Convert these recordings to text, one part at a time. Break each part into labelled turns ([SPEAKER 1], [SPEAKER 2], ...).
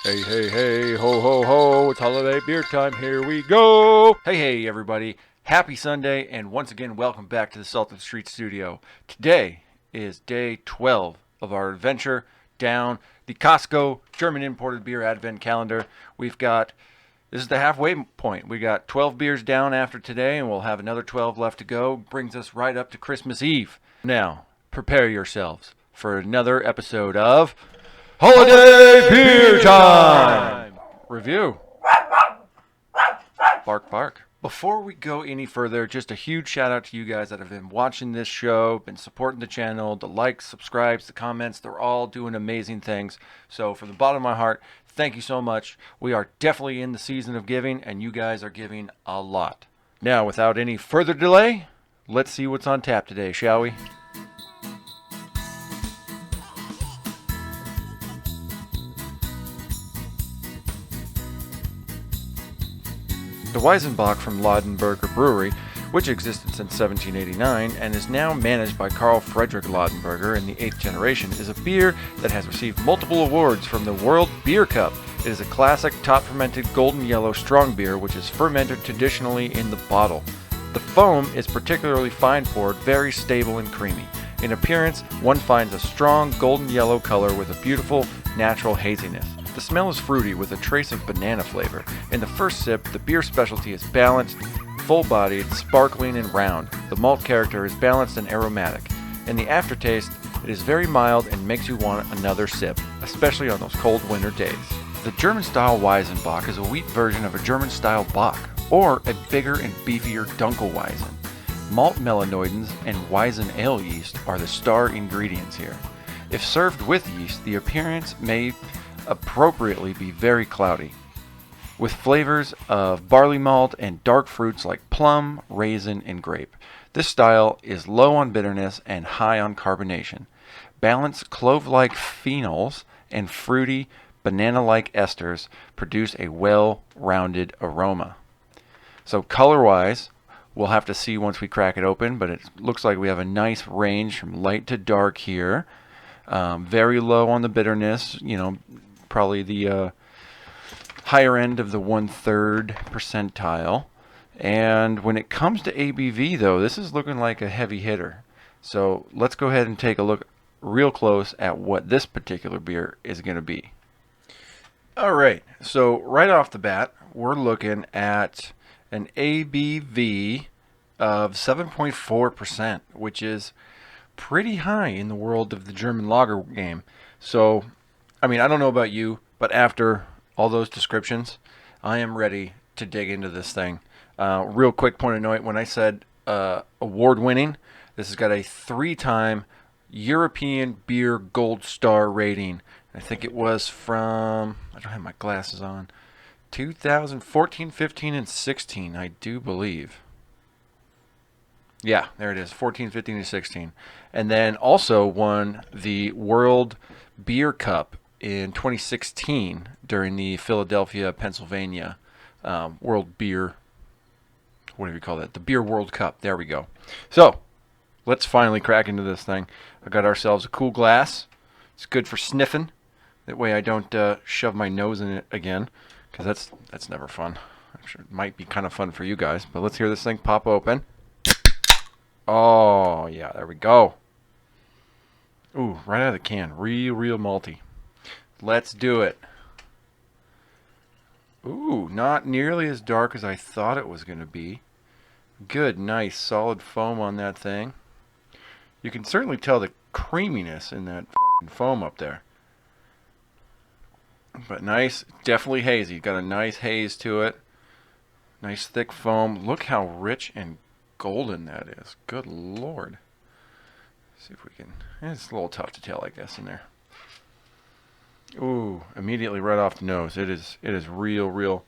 [SPEAKER 1] Hey, hey, hey, ho, ho, ho, it's holiday beer time, here we go! Hey, hey, everybody, happy Sunday, and once again, welcome back to the Salt of the Street Studio. Today is day 12 of our adventure down the Costco German imported beer advent calendar. This is the halfway point. We got 12 beers down after today, and we'll have another 12 left to go. Brings us right up to Christmas Eve. Now, prepare yourselves for another episode of Holiday Beer Time! Review. Bark, bark. Before we go any further, just a huge shout out to you guys that have been watching this show, been supporting the channel, the likes, subscribes, the comments. They're all doing amazing things. So from the bottom of my heart, thank you so much. We are definitely in the season of giving, and you guys are giving a lot. Now, without any further delay, let's see what's on tap today, shall we? The Weizenbock from Ladenburger Brewery, which existed since 1789 and is now managed by Carl Friedrich Ladenburger in the 8th generation, is a beer that has received multiple awards from the World Beer Cup. It is a classic top-fermented golden yellow strong beer which is fermented traditionally in the bottle. The foam is particularly fine-poured, very stable and creamy. In appearance, one finds a strong golden yellow color with a beautiful natural haziness. The smell is fruity with a trace of banana flavor. In the first sip, the beer specialty is balanced, full-bodied, sparkling, and round. The malt character is balanced and aromatic. In the aftertaste, it is very mild and makes you want another sip, especially on those cold winter days. The German-style Weizenbock is a wheat version of a German-style Bock, or a bigger and beefier Dunkelweizen. Malt melanoidins and Weizen ale yeast are the star ingredients here. If served with yeast, the appearance may appropriately be very cloudy, with flavors of barley malt and dark fruits like plum, raisin, and grape. This style is low on bitterness and high on carbonation. Balanced clove-like phenols and fruity banana-like esters produce a well-rounded aroma. So color-wise, we'll have to see once we crack it open, but it looks like we have a nice range from light to dark here. Very low on the bitterness, probably the higher end of the 1/3 percentile. And when it comes to ABV, though, this is looking like a heavy hitter. So let's go ahead and take a look real close at what this particular beer is going to be. All right, so right off the bat, we're looking at an ABV of 7.4%, which is pretty high in the world of the German lager game. So, I don't know about you, but after all those descriptions, I am ready to dig into this thing. Real quick point of note, when I said award-winning, this has got a 3-time European Beer Gold Star rating. I think it was from, I don't have my glasses on, 2014, 15, and 16, I do believe. Yeah, there it is, 14, 15, and 16. And then also won the World Beer Cup in 2016 during the Philadelphia, Pennsylvania World Beer, whatever you call that, the Beer World Cup. There we go. So, let's finally crack into this thing. I got ourselves a cool glass. It's good for sniffing. That way I don't shove my nose in it again, because that's never fun. I'm sure it might be kind of fun for you guys, but let's hear this thing pop open. Oh, yeah, there we go. Ooh, right out of the can. Real malty. Let's do it. Ooh, not nearly as dark as I thought it was going to be. Good, nice, solid foam on that thing. You can certainly tell the creaminess in that fucking foam up there. But nice, definitely hazy. Got a nice haze to it. Nice thick foam. Look how rich and golden that is. Good lord. Let's see if we can. It's a little tough to tell, I guess, in there. Ooh, immediately right off the nose. It is real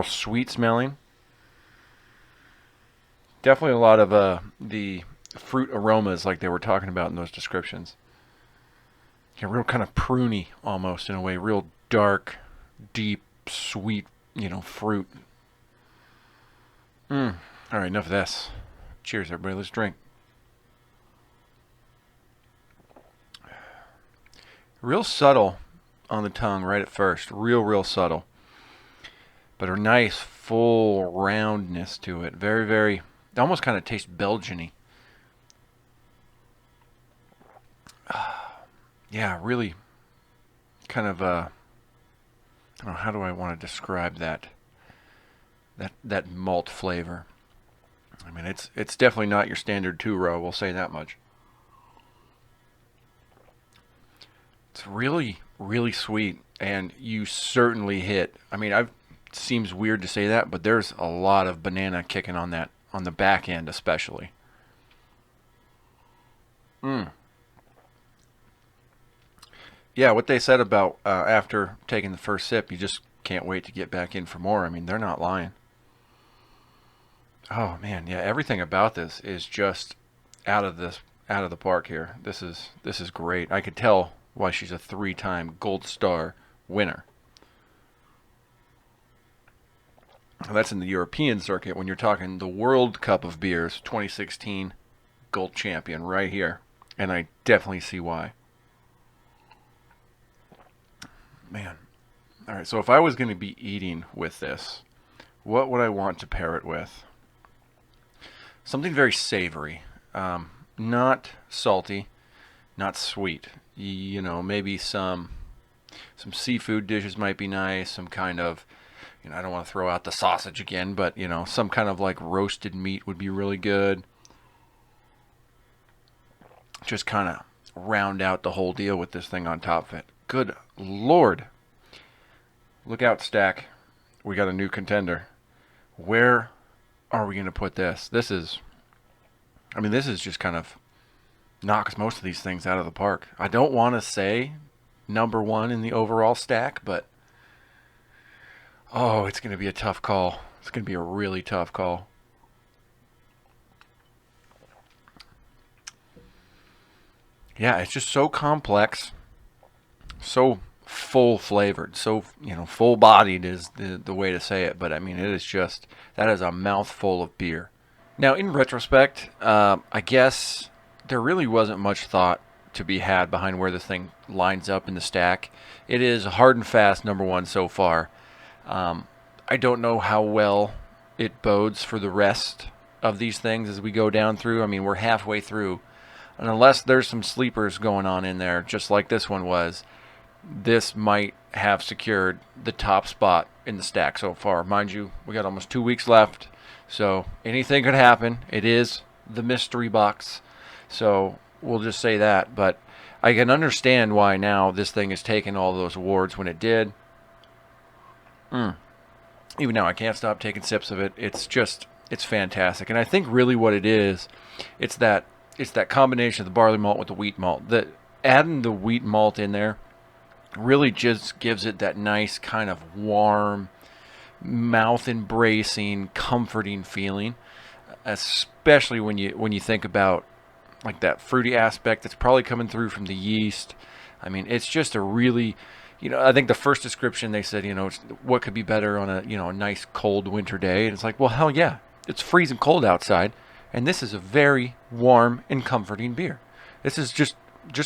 [SPEAKER 1] sweet smelling. Definitely a lot of the fruit aromas like they were talking about in those descriptions. Yeah, real kind of pruny almost in a way. Real dark, deep, sweet, fruit. All right, enough of this. Cheers, everybody. Let's drink. Real subtle on the tongue right at first. Real subtle. But a nice full roundness to it. Very, it almost kind of tastes Belgian-y. Yeah, really kind of, I don't know, how do I want to describe that malt flavor? I mean, it's definitely not your standard 2-row, we'll say that much. It's really sweet, and you certainly hit. I mean, it seems weird to say that, but there's a lot of banana kicking on that, on the back end especially. Yeah, what they said about after taking the first sip, you just can't wait to get back in for more. I mean, they're not lying. Oh man, yeah, everything about this is just out of the park here. This is great. I could tell why she's a 3-time Gold Star winner. That's in the European circuit. When you're talking the World Cup of Beers, 2016 gold champion right here. And I definitely see why. Man. All right, so if I was going to be eating with this, what would I want to pair it with? Something very savory. Not salty, not sweet. You know, maybe some seafood dishes might be nice. Some kind of, you know, I don't want to throw out the sausage again, but, you know, some kind of like roasted meat would be really good. Just kind of round out the whole deal with this thing on top of it. Good Lord. Look out, Stack. We got a new contender. Where are we going to put this? This is just kind of knocks most of these things out of the park. I don't want to say number 1 in the overall stack, but oh, it's going to be a tough call. It's going to be a really tough call. Yeah, it's just so complex, so full flavored, so, you know, full bodied is the way to say it. But I mean, it is just, that is a mouthful of beer. Now, in retrospect, I guess there really wasn't much thought to be had behind where this thing lines up in the stack. It is hard and fast number 1 so far. I don't know how well it bodes for the rest of these things as we go down through. I mean, we're halfway through. And unless there's some sleepers going on in there, just like this one was, this might have secured the top spot in the stack so far. Mind you, we got almost 2 weeks left, so anything could happen. It is the mystery box, so we'll just say that. But I can understand why now this thing is taking all those awards when it did. Even now, I can't stop taking sips of it. It's fantastic. And I think really what it is, it's that combination of the barley malt with the wheat malt. Adding the wheat malt in there really just gives it that nice kind of warm, mouth-embracing, comforting feeling, especially when you think about like that fruity aspect that's probably coming through from the yeast. I mean, it's just a really, you know, I think the first description they said, you know, what could be better on a, you know, a nice cold winter day? And it's like, well, hell yeah, it's freezing cold outside, and this is a very warm and comforting beer. This is just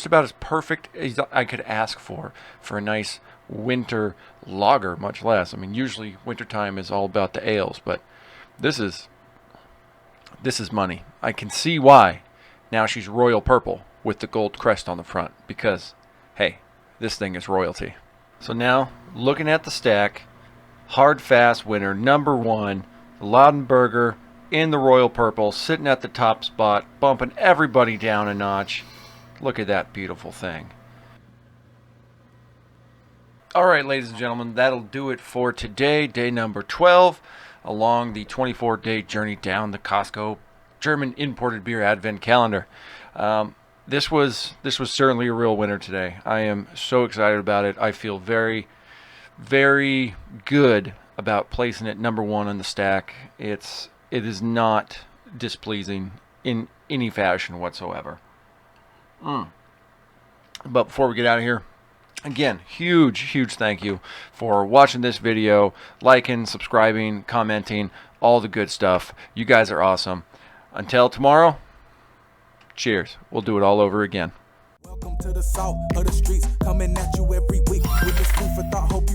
[SPEAKER 1] about as perfect as I could ask for a nice winter lager, much less. I mean, usually wintertime is all about the ales, but this is money. I can see why now she's royal purple with the gold crest on the front, because, hey, this thing is royalty. So now, looking at the stack, hard, fast winner, number 1, Ladenburger in the royal purple, sitting at the top spot, bumping everybody down a notch. Look at that beautiful thing. All right, ladies and gentlemen, that'll do it for today, day number 12, along the 24-day journey down the Costco German imported beer advent calendar. This was certainly a real winner today. I am so excited about it. I feel very, very good about placing it number 1 on the stack. It is not displeasing in any fashion whatsoever. But before we get out of here, again, huge thank you for watching this video, liking, subscribing, commenting, all the good stuff. You guys are awesome. Until tomorrow, cheers. We'll do it all over again.
[SPEAKER 2] Welcome to the salt of the streets, coming at you every week with this food for thought. Hope